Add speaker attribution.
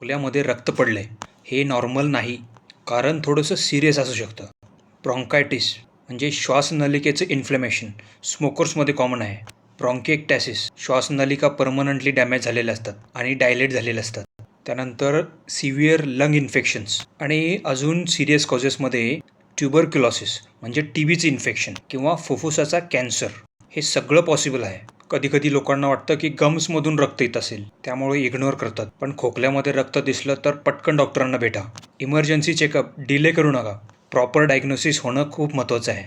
Speaker 1: खोकल्यामध्ये रक्त पडलंय हे नॉर्मल नाही, कारण थोडंसं सिरियस असू शकतं. ब्रॉन्कायटिस म्हणजे श्वासनलिकेचं इन्फ्लेमेशन स्मोकर्समध्ये कॉमन आहे. ब्रॉन्किएक्टॅसिस श्वासनलिका परमनंटली डॅमेज झालेल्या असतात आणि डायलेट झालेल्या असतात. त्यानंतर सिव्हिअर लंग इन्फेक्शन्स आणि अजून सिरियस कॉजेसमध्ये ट्युबरक्युलोसिस म्हणजे TBचं इन्फेक्शन किंवा फुफ्फुसाचा कॅन्सर हे सगळं पॉसिबल आहे. कधी लोकांना वाटतं की गम्समधून रक्त येत असेल, त्यामुळे इग्नोर करतात. पण खोकल्यामध्ये रक्त दिसलं तर पटकन डॉक्टरांना भेटा. इमर्जन्सी चेकअप डिले करू नका. प्रॉपर डायग्नोसिस होणं खूप महत्त्वाचं आहे.